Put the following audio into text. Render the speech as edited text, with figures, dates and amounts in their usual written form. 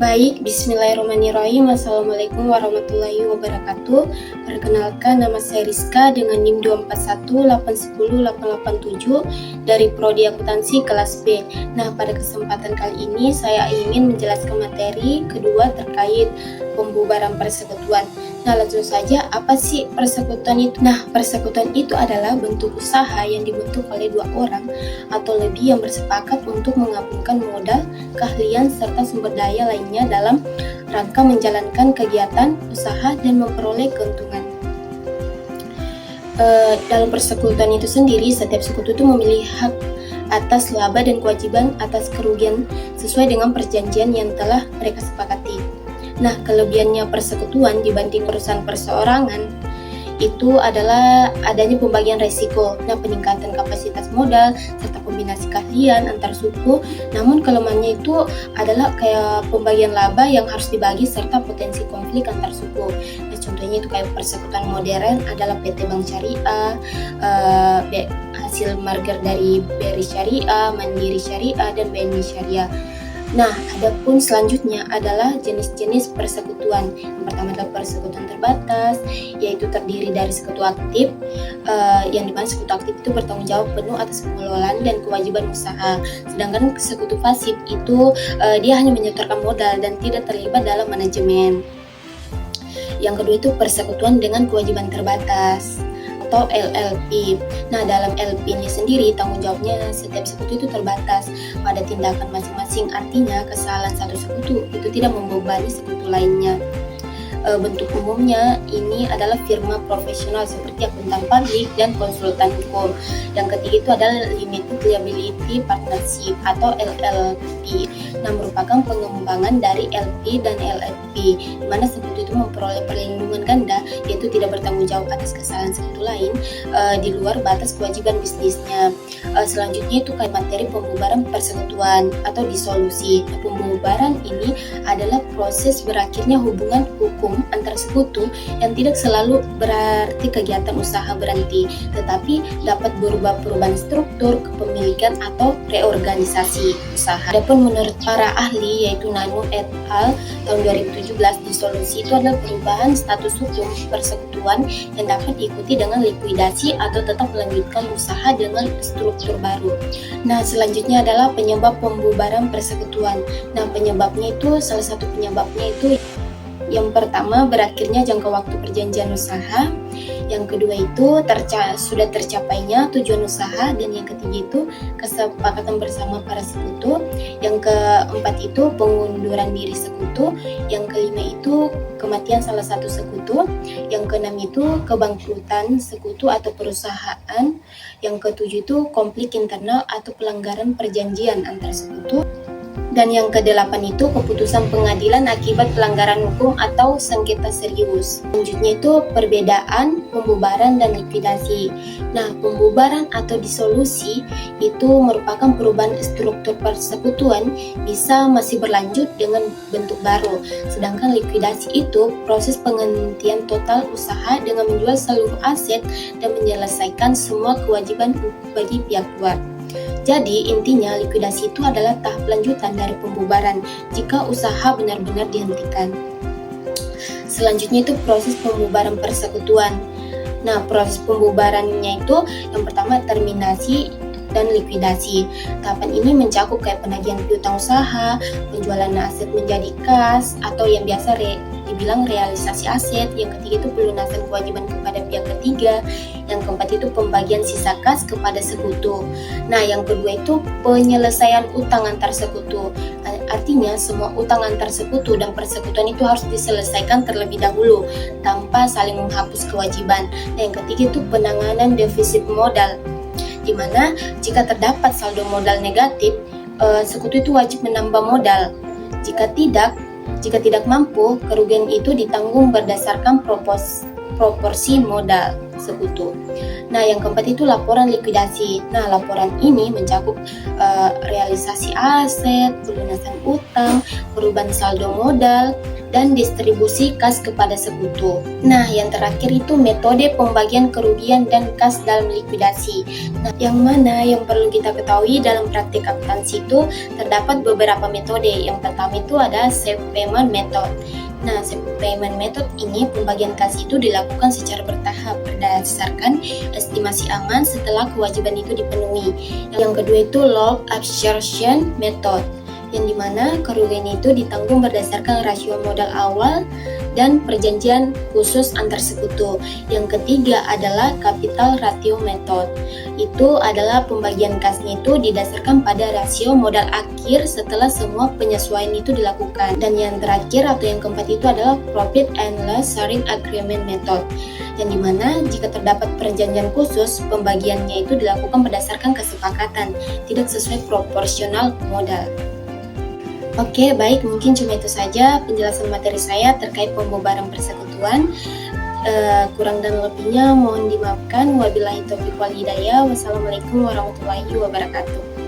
Baik, bismillahirrahmanirrahim. Assalamualaikum warahmatullahi wabarakatuh. Perkenalkan, nama saya Rizka dengan NIM 241810887 dari Prodi Akuntansi kelas B. Nah, pada kesempatan kali ini saya ingin menjelaskan materi kedua terkait pembubaran persekutuan. Nah, langsung saja, apa sih persekutuan itu? Nah, persekutuan itu adalah bentuk usaha yang dibentuk oleh dua orang atau lebih yang bersepakat untuk menggabungkan modal, keahlian, serta sumber daya lainnya dalam rangka menjalankan kegiatan usaha dan memperoleh keuntungan. Dalam persekutuan itu sendiri, setiap sekutu itu memiliki hak atas laba dan kewajiban atas kerugian sesuai dengan perjanjian yang telah mereka sepakati. Nah, kelebihannya persekutuan dibanding perusahaan perseorangan itu adalah adanya pembagian risiko, nah peningkatan kapasitas modal, serta kombinasi keahlian antar suku. Namun kelemahannya itu adalah kayak pembagian laba yang harus dibagi serta potensi konflik antar suku. Nah, contohnya itu kayak persekutuan modern adalah PT Bank Syariah, hasil merger dari BRI Syariah, Mandiri Syariah, dan BNI Syariah. Nah, adapun selanjutnya adalah jenis-jenis persekutuan. Yang pertama adalah persekutuan terbatas, yaitu terdiri dari sekutu aktif, yang dimana sekutu aktif itu bertanggung jawab penuh atas pengelolaan dan kewajiban usaha. Sedangkan sekutu pasif itu dia hanya menyetorkan modal dan tidak terlibat dalam manajemen. Yang kedua itu persekutuan dengan kewajiban terbatas atau LLP. Nah, dalam LP ini sendiri tanggung jawabnya setiap sekutu itu terbatas pada tindakan masing-masing. Artinya kesalahan satu sekutu itu tidak membebani sekutu lainnya. Bentuk umumnya ini adalah firma profesional seperti akuntan publik dan konsultan hukum. Yang ketiga itu adalah limited liability partnership atau LLP. Nah, merupakan pengembangan dari LP dan LLP, di mana sekutu itu memperoleh perlindungan ganda, yaitu tidak bertanggung jawab atas kesalahan sekutu lain di luar batas kewajiban bisnisnya. Selanjutnya itu kayak materi pembubaran persekutuan atau disolusi. Nah, pembubaran ini adalah proses berakhirnya hubungan hukum antar sekutu yang tidak selalu berarti kegiatan usaha berhenti, tetapi dapat berubah perubahan struktur, kepemilikan, atau reorganisasi usaha. Adapun menurut para ahli yaitu Nano et al. Tahun 2017, disolusi itu adalah perubahan status hukum persekutuan yang dapat diikuti dengan likuidasi atau tetap melanjutkan usaha dengan struktur baru. Nah, selanjutnya adalah penyebab pembubaran persekutuan. Nah, penyebabnya itu salah satu penyebabnya itu yang pertama, berakhirnya jangka waktu perjanjian usaha. Yang kedua itu sudah tercapainya tujuan usaha. Dan yang ketiga itu kesepakatan bersama para sekutu. Yang keempat itu pengunduran diri sekutu. Yang kelima itu kematian salah satu sekutu. Yang keenam itu kebangkrutan sekutu atau perusahaan. Yang ketujuh itu konflik internal atau pelanggaran perjanjian antar sekutu. Dan yang kedelapan itu keputusan pengadilan akibat pelanggaran hukum atau sengketa serius. Selanjutnya itu perbedaan pembubaran dan likuidasi. Nah, pembubaran atau disolusi itu merupakan perubahan struktur persekutuan, bisa masih berlanjut dengan bentuk baru. Sedangkan likuidasi itu proses penghentian total usaha dengan menjual seluruh aset dan menyelesaikan semua kewajiban bagi pihak luar. Jadi intinya likuidasi itu adalah tahap lanjutan dari pembubaran jika usaha benar-benar dihentikan. Selanjutnya itu proses pembubaran persekutuan. Nah, proses pembubarannya itu yang pertama terminasi dan likuidasi. Tahapan ini mencakup kayak penagihan piutang usaha, penjualan aset menjadi kas, atau yang biasa dibilang realisasi aset. Yang ketiga itu pelunasan kewajiban kepada pihak ketiga. Yang keempat itu pembagian sisa kas kepada sekutu. Nah, yang kedua itu penyelesaian utang antar sekutu. Artinya semua utang antar sekutu dan persekutuan itu harus diselesaikan terlebih dahulu tanpa saling menghapus kewajiban. Nah, yang ketiga itu penanganan defisit modal, di mana jika terdapat saldo modal negatif, sekutu itu wajib menambah modal. Jika tidak mampu, kerugian itu ditanggung berdasarkan proporsi modal. sekutu. Nah, yang keempat itu laporan likuidasi. Nah, laporan ini mencakup realisasi aset, pelunasan utang, perubahan saldo modal, dan distribusi kas kepada sekutu. Nah, yang terakhir itu metode pembagian kerugian dan kas dalam likuidasi. Nah, yang mana yang perlu kita ketahui dalam praktik akuntansi itu terdapat beberapa metode. Yang pertama itu ada safe payment method. Nah, safe payment method ini pembagian kas itu dilakukan secara bertahap berdasarkan estimasi aman setelah kewajiban itu dipenuhi. Yang kedua itu log absorption method, yang dimana kerugian itu ditanggung berdasarkan rasio modal awal dan perjanjian khusus antar sekutu. Yang ketiga adalah capital ratio method. Itu adalah pembagian kasnya itu didasarkan pada rasio modal akhir setelah semua penyesuaian itu dilakukan. Dan yang terakhir atau yang keempat itu adalah profit and loss sharing agreement method, yang dimana jika terdapat perjanjian khusus, pembagiannya itu dilakukan berdasarkan kesepakatan, tidak sesuai proporsional modal. Oke, baik, mungkin cuma itu saja penjelasan materi saya terkait pembubaran persekutuan. Kurang dan lebihnya mohon dimaafkan. Wabillahi taufiq wal hidayah. Wassalamualaikum warahmatullahi wabarakatuh.